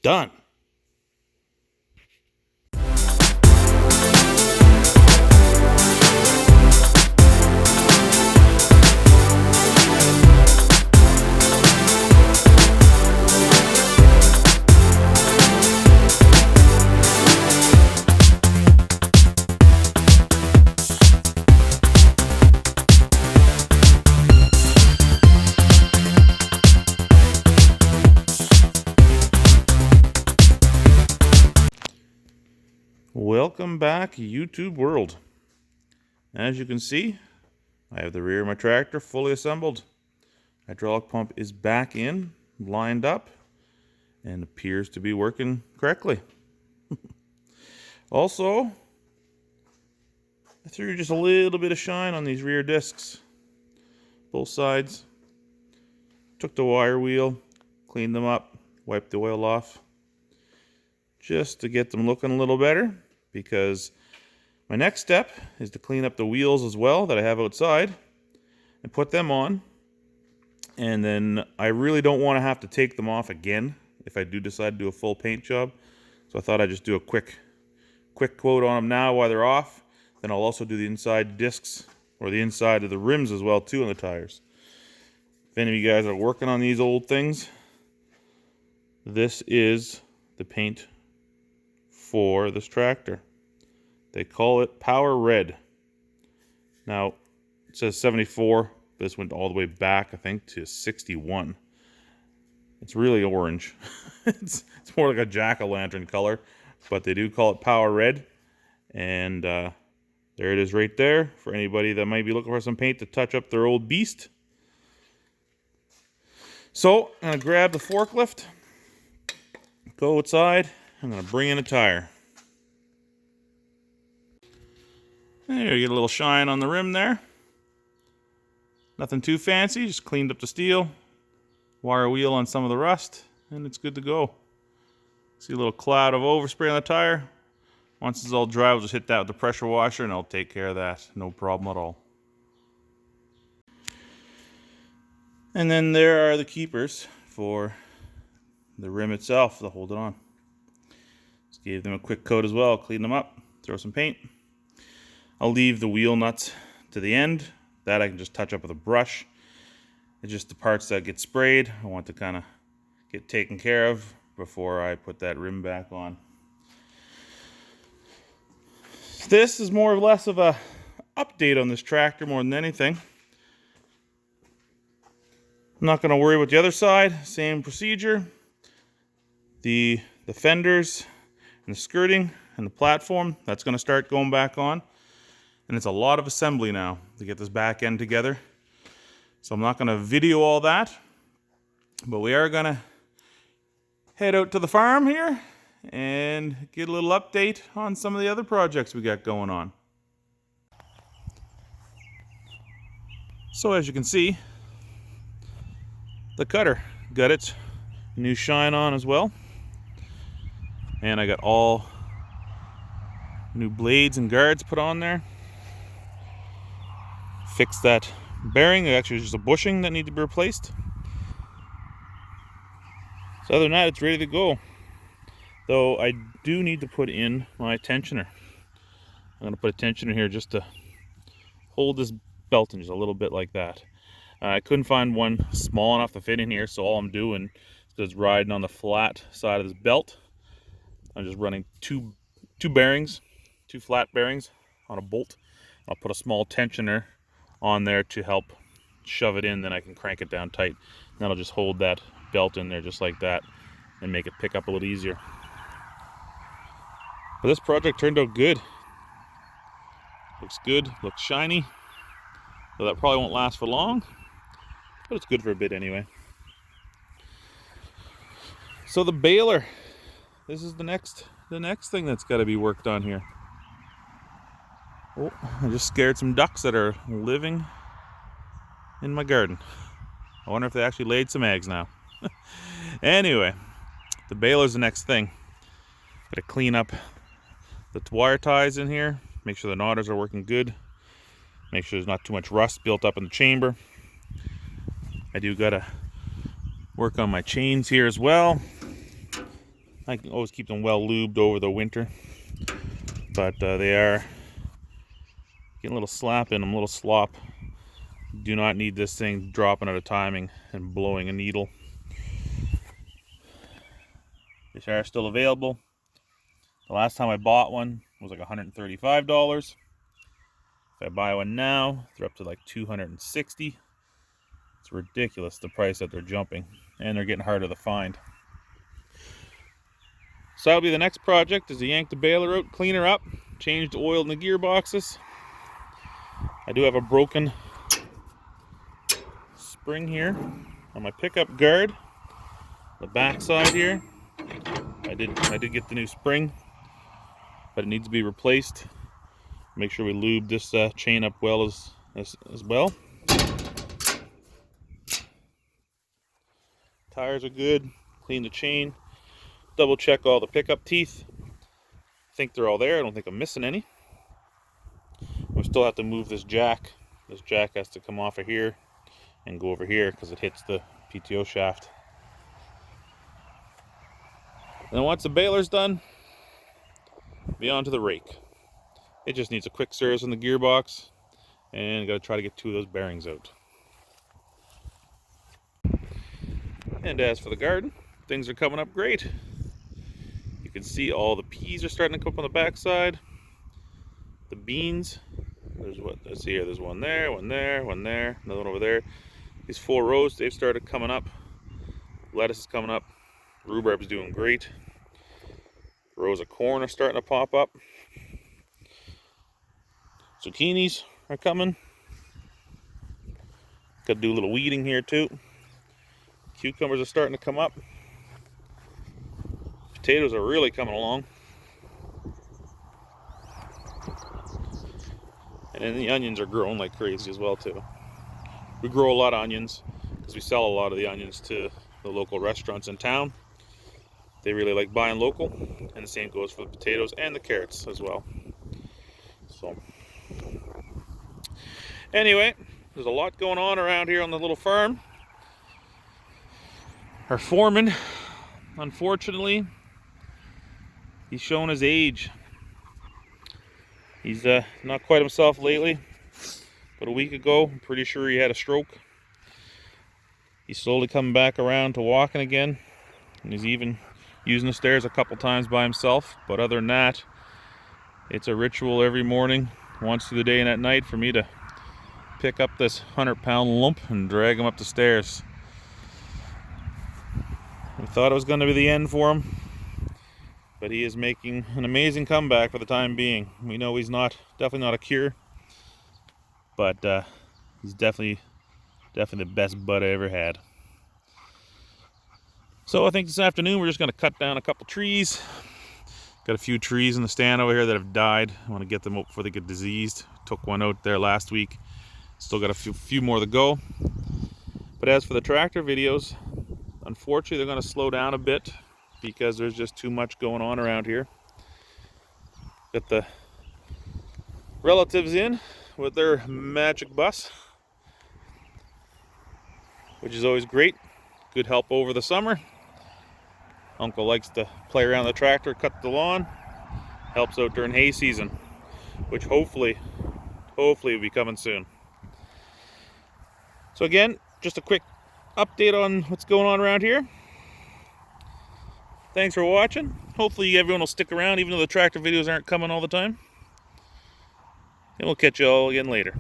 done. Welcome back, YouTube world. As you can see, I have the rear of my tractor fully assembled. Hydraulic pump is back in, lined up, and appears to be working correctly. Also, I threw just a little bit of shine on these rear discs, both sides. Took the wire wheel, cleaned them up, wiped the oil off, just to get them looking a little better, because my next step is to clean up the wheels as well that I have outside and put them on. And then I really don't want to have to take them off again if I do decide to do a full paint job. So I thought I'd just do a quick coat on them now while they're off. Then I'll also do the inside discs or the inside of the rims as well too on the tires. If any of you guys are working on these old things, this is the paint for this tractor. They call it Power Red. Now, it says 74. This went all the way back, I think, to 61. It's really orange. it's more like a jack-o'-lantern color, but they do call it Power Red. And there it is right there for anybody that might be looking for some paint to touch up their old beast. So, I'm going to grab the forklift, go outside, I'm going to bring in a tire. There, you get a little shine on the rim there. Nothing too fancy, just cleaned up the steel, wire wheel on some of the rust, and it's good to go. See a little cloud of overspray on the tire. Once it's all dry, we'll just hit that with the pressure washer and I'll take care of that. No problem at all. And then there are the keepers for the rim itself to hold it on. Just gave them a quick coat as well, clean them up, throw some paint. I'll leave the wheel nuts to the end. That I can just touch up with a brush. It's just the parts that get sprayed I want to kind of get taken care of before I put that rim back on. This is more or less of a update on this tractor more than anything. I'm not going to worry about the other side. Same procedure. The fenders and the skirting and the platform, that's going to start going back on. And it's a lot of assembly now to get this back end together. So I'm not going to video all that, but we are going to head out to the farm here and get a little update on some of the other projects we got going on. So as you can see, the cutter got its new shine on as well. And I got all new blades and guards put on there. Fix that bearing. Actually, there's just a bushing that needs to be replaced. So other than that, it's ready to go. Though I do need to put in my tensioner. I'm going to put a tensioner here just to hold this belt in just a little bit like that. I couldn't find one small enough to fit in here, so all I'm doing is just riding on the flat side of this belt. I'm just running two bearings, two flat bearings on a bolt. I'll put a small tensioner on there to help shove it in, then I can crank it down tight. And that'll just hold that belt in there just like that and make it pick up a little easier. But this project turned out good. Looks good, looks shiny. So that probably won't last for long, but it's good for a bit anyway. So the baler, this is the next thing that's got to be worked on here. Oh, I just scared some ducks that are living in my garden. I wonder if they actually laid some eggs now. Anyway, the baler's the next thing. Gotta clean up the wire ties in here, make sure the knotters are working good, make sure there's not too much rust built up in the chamber. I do gotta work on my chains here as well. I can always keep them well lubed over the winter, but they are getting a little slap in them, a little slop. Do not need this thing dropping at a timing and blowing a needle. These are still available. The last time I bought one was like $135. If I buy one now, they're up to like $260. It's ridiculous the price that they're jumping, and they're getting harder to find. So that'll be the next project, is to yank the baler out, clean her up, change the oil in the gearboxes. I do have a broken spring here on my pickup guard. The back side here, I did get the new spring, but it needs to be replaced. Make sure we lube this chain up well as well. Tires are good. Clean the chain. Double check all the pickup teeth. I think they're all there. I don't think I'm missing any. We still have to move this jack. This jack has to come off of here and go over here because it hits the PTO shaft. And then once the baler's done, be on to the rake. It just needs a quick service in the gearbox, and got to try to get 2 of those bearings out. And as for the garden, things are coming up great. You can see all the peas are starting to come up on the backside. The beans, let's see here, there's one there, one there, one there, another one over there. These 4 rows, they've started coming up. Lettuce is coming up. Rhubarb's doing great. Rows of corn are starting to pop up. Zucchinis are coming. Got to do a little weeding here too. Cucumbers are starting to come up. Potatoes are really coming along. And then the onions are growing like crazy as well too. We grow a lot of onions because we sell a lot of the onions to the local restaurants in town. They really like buying local, and the same goes for the potatoes and the carrots as well. So anyway, there's a lot going on around here on the little farm. Our foreman, unfortunately, he's showing his age. He's not quite himself lately. But a week ago, I'm pretty sure he had a stroke. He's slowly coming back around to walking again. And he's even using the stairs a couple times by himself. But other than that, it's a ritual every morning, once through the day and at night, for me to pick up this 100-pound lump and drag him up the stairs. We thought it was going to be the end for him, but he is making an amazing comeback for the time being. We know he's definitely not a cure, but he's definitely the best bud I ever had. So I think this afternoon we're just going to cut down a couple trees. Got a few trees in the stand over here that have died. I want to get them out before they get diseased. Took one out there last week. Still got a few more to go. But as for the tractor videos, unfortunately they're going to slow down a bit because there's just too much going on around here. Got the relatives in with their magic bus, which is always great. Good help over the summer. Uncle likes to play around the tractor, cut the lawn. Helps out during hay season, which hopefully will be coming soon. So again, just a quick update on what's going on around here. Thanks for watching. Hopefully everyone will stick around even though the tractor videos aren't coming all the time. And we'll catch you all again later.